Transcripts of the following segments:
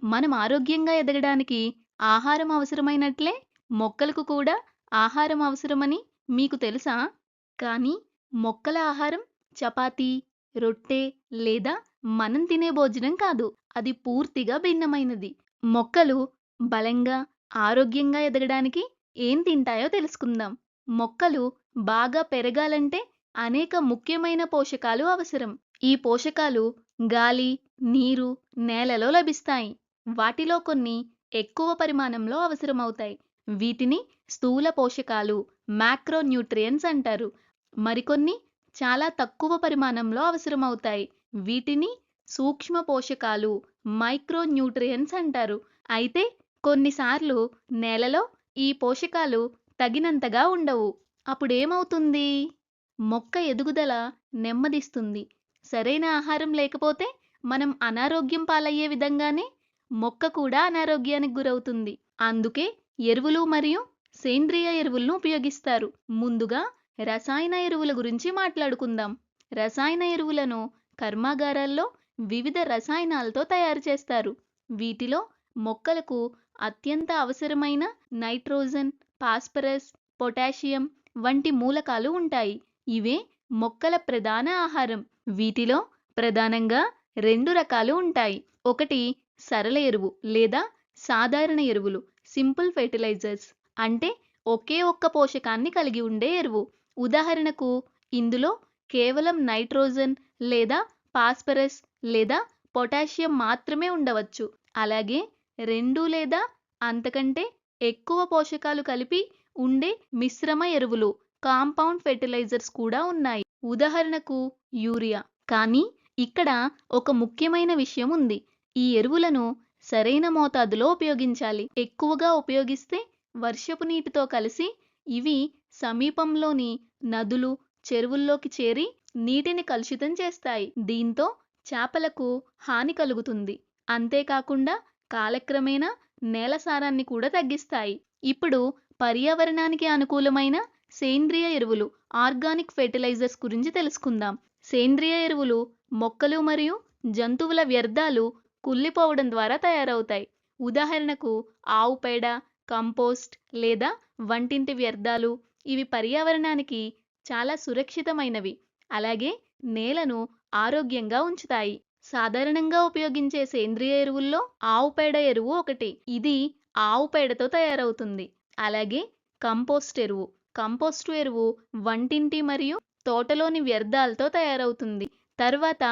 మనం ఆరోగ్యంగా ఎదగడానికి ఆహారం అవసరమైనట్లే మొక్కలకు కూడా ఆహారం అవసరమని మీకు తెలుసా? కానీ మొక్కల ఆహారం చపాతీ, రొట్టె లేదా మనం తినే భోజనం కాదు. అది పూర్తిగా భిన్నమైనది. మొక్కలు బలంగా, ఆరోగ్యంగా ఎదగడానికి ఏం తింటాయో తెలుసుకుందాం. మొక్కలు బాగా పెరగాలంటే అనేక ముఖ్యమైన పోషకాలు అవసరం. ఈ పోషకాలు గాలి, నీరు, నేలలో లభిస్తాయి. వాటిలో కొన్ని ఎక్కువ పరిమాణంలో అవసరమవుతాయి. వీటిని స్థూల పోషకాలు, మ్యాక్రోన్యూట్రియన్స్ అంటారు. మరికొన్ని చాలా తక్కువ పరిమాణంలో అవసరమవుతాయి. వీటిని సూక్ష్మ పోషకాలు, మైక్రోన్యూట్రియన్స్ అంటారు. అయితే కొన్నిసార్లు నేలలో ఈ పోషకాలు తగినంతగా ఉండవు. అప్పుడేమవుతుంది? మొక్క ఎదుగుదల నెమ్మదిస్తుంది. సరైన ఆహారం లేకపోతే మనం అనారోగ్యం పాలయ్యే విధంగానే మొక్క కూడా అనారోగ్యానికి గురవుతుంది. అందుకే ఎరువులు మరియు సేంద్రియ ఎరువులను ఉపయోగిస్తారు. ముందుగా రసాయన ఎరువుల గురించి మాట్లాడుకుందాం. రసాయన ఎరువులను కర్మాగారాల్లో వివిధ రసాయనాలతో తయారు చేస్తారు. వీటిలో మొక్కలకు అత్యంత అవసరమైన నైట్రోజన్, ఫాస్ఫరస్, పొటాషియం వంటి మూలకాలు ఉంటాయి. ఇవే మొక్కల ప్రధాన ఆహారం. వీటిలో ప్రధానంగా 2 రకాలు ఉంటాయి. ఒకటి సరళ ఎరువు లేదా సాధారణ ఎరువులు, సింపుల్ ఫెర్టిలైజర్స్, అంటే ఒకే ఒక్క పోషకాన్ని కలిగి ఉండే ఎరువు. ఉదాహరణకు ఇందులో కేవలం నైట్రోజన్ లేదా ఫాస్ఫరస్ లేదా పొటాషియం మాత్రమే ఉండవచ్చు. అలాగే 2 లేదా అంతకంటే ఎక్కువ పోషకాలు కలిపి ఉండే మిశ్రమ ఎరువులు, కాంపౌండ్ ఫెర్టిలైజర్స్ కూడా ఉన్నాయి. ఉదాహరణకు యూరియా. కానీ ఇక్కడ ఒక ముఖ్యమైన విషయం ఉంది. ఈ ఎరువులను సరైన మోతాదులో ఉపయోగించాలి. ఎక్కువగా ఉపయోగిస్తే వర్షపు నీటితో కలిసి ఇవి సమీపంలోని నదులు, చెరువుల్లోకి చేరి నీటిని కలుషితం చేస్తాయి. దీంతో చేపలకు హాని కలుగుతుంది. అంతేకాకుండా కాలక్రమేణా నేల సారాన్ని కూడా తగ్గిస్తాయి. ఇప్పుడు పర్యావరణానికి అనుకూలమైన సేంద్రియ ఎరువులు, ఆర్గానిక్ ఫెర్టిలైజర్స్ గురించి తెలుసుకుందాం. సేంద్రియ ఎరువులు మొక్కలు మరియు జంతువుల వ్యర్థాలు కుళ్ళిపోవడం ద్వారా తయారవుతాయి. ఉదాహరణకు ఆవు పేడ, కంపోస్ట్ లేదా వంటింటి వ్యర్థాలు. ఇవి పర్యావరణానికి చాలా సురక్షితమైనవి. అలాగే నేలను ఆరోగ్యంగా ఉంచుతాయి. సాధారణంగా ఉపయోగించే సేంద్రియ ఎరువుల్లో ఆవు పేడ ఎరువు ఒకటి. ఇది ఆవు పేడతో తయారవుతుంది. అలాగే కంపోస్ట్ ఎరువు. కంపోస్టు ఎరువు వంటింటి మరియు తోటలోని వ్యర్థాలతో తయారవుతుంది. తర్వాత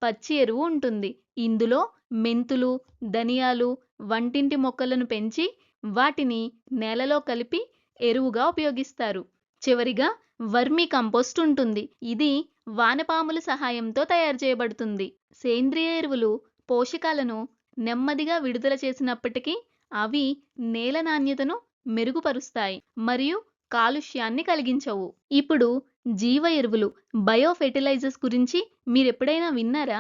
పచ్చి ఎరువు ఉంటుంది. ఇందులో మెంతులు, ధనియాలు వంటింటి మొక్కలను పెంచి వాటిని నేలలో కలిపి ఎరువుగా ఉపయోగిస్తారు. చివరిగా వర్మీ కంపోస్ట్ ఉంటుంది. ఇది వానపాముల సహాయంతో తయారు చేయబడుతుంది. సేంద్రియ ఎరువులు పోషకాలను నెమ్మదిగా విడుదల చేసినప్పటికీ అవి నేల నాణ్యతను మెరుగుపరుస్తాయి మరియు కాలుష్యాన్ని కలిగించవు. ఇప్పుడు జీవ ఎరువులు, బయో ఫెర్టిలైజర్స్ గురించి మీరెప్పుడైనా విన్నారా?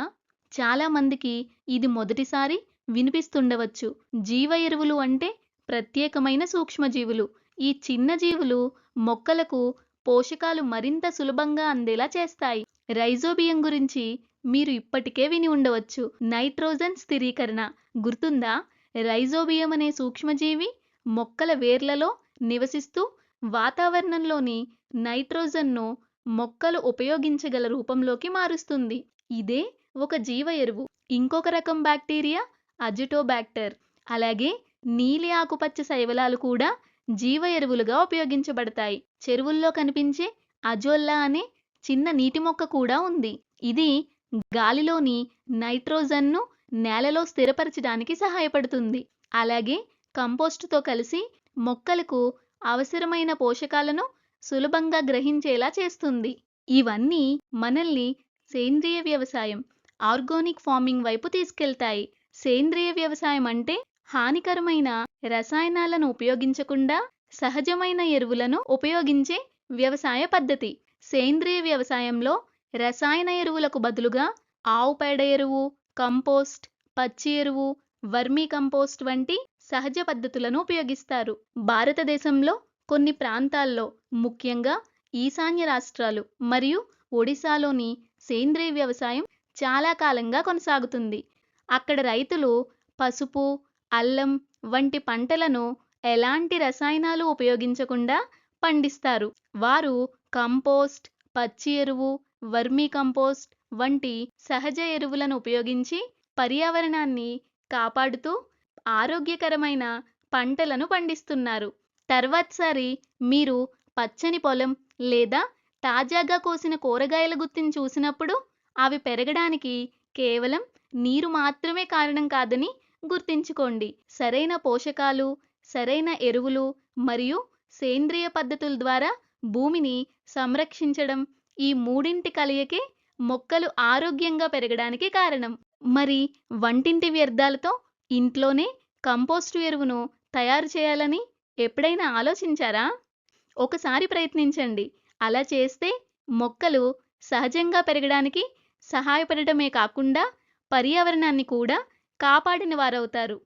చాలా మందికి ఇది మొదటిసారి వినిపిస్తుండవచ్చు. జీవ ఎరువులు అంటే ప్రత్యేకమైన సూక్ష్మజీవులు. ఈ చిన్న జీవులు మొక్కలకు పోషకాలు మరింత సులభంగా అందేలా చేస్తాయి. రైజోబియం గురించి మీరు ఇప్పటికే విని ఉండవచ్చు. నైట్రోజన్ స్థిరీకరణ గుర్తుందా? రైజోబియం అనే సూక్ష్మజీవి మొక్కల వేర్లలో నివసిస్తూ వాతావరణంలోని నైట్రోజన్ను మొక్కలు ఉపయోగించగల రూపంలోకి మారుస్తుంది. ఇదే ఒక జీవ ఎరువు. ఇంకొక రకం బ్యాక్టీరియా అజిటోబాక్టర్. అలాగే నీలి ఆకుపచ్చ శైవలాలు కూడా జీవ ఎరువులుగా ఉపయోగించబడతాయి. చెరువుల్లో కనిపించే అజోల్లా అనే చిన్న నీటి మొక్క కూడా ఉంది. ఇది గాలిలోని నైట్రోజన్ను నేలలో స్థిరపరచడానికి సహాయపడుతుంది. అలాగే కంపోస్టుతో కలిసి మొక్కలకు అవసరమైన పోషకాలను సులభంగా గ్రహించేలా చేస్తుంది. ఇవన్నీ మనల్ని సేంద్రియ వ్యవసాయం, ఆర్గానిక్ ఫార్మింగ్ వైపు తీసుకెళ్తాయి. సేంద్రియ వ్యవసాయం అంటే హానికరమైన రసాయనాలను ఉపయోగించకుండా సహజమైన ఎరువులను ఉపయోగించే వ్యవసాయ పద్ధతి. సేంద్రియ వ్యవసాయంలో రసాయన ఎరువులకు బదులుగా ఆవు పేడ ఎరువు, కంపోస్ట్, పచ్చి ఎరువు, వర్మీ కంపోస్ట్ వంటి సహజ పద్ధతులను ఉపయోగిస్తారు. భారతదేశంలో కొన్ని ప్రాంతాల్లో, ముఖ్యంగా ఈశాన్య రాష్ట్రాలు మరియు ఒడిశాలోని సేంద్రియ వ్యవసాయం చాలా కాలంగా కొనసాగుతుంది. అక్కడ రైతులు పసుపు, అల్లం వంటి పంటలను ఎలాంటి రసాయనాలు ఉపయోగించకుండా పండిస్తారు. వారు కంపోస్ట్, పచ్చి ఎరువు, వర్మీ కంపోస్ట్ వంటి సహజ ఎరువులను ఉపయోగించి పర్యావరణాన్ని కాపాడుతూ ఆరోగ్యకరమైన పంటలను పండిస్తున్నారు. తర్వాతసారి మీరు పచ్చని పొలం లేదా తాజాగా కోసిన కూరగాయల గుత్తిని చూసినప్పుడు అవి పెరగడానికి కేవలం నీరు మాత్రమే కారణం కాదని గుర్తుంచుకోండి. సరైన పోషకాలు, సరైన ఎరువులు మరియు సేంద్రియ పద్ధతుల ద్వారా భూమిని సంరక్షించడం, ఈ మూడింటి కలయికే మొక్కలు ఆరోగ్యంగా పెరగడానికి కారణం. మరి వంటింటి వ్యర్థాలతో ఇంట్లోనే కంపోస్టు ఎరువును తయారు చేయాలని ఎప్పుడైనా ఆలోచించారా? ఒకసారి ప్రయత్నించండి. అలా చేస్తే మొక్కలు సహజంగా పెరగడానికి సహాయపడటమే కాకుండా పర్యావరణాన్ని కూడా కాపాడిన వారవుతారు.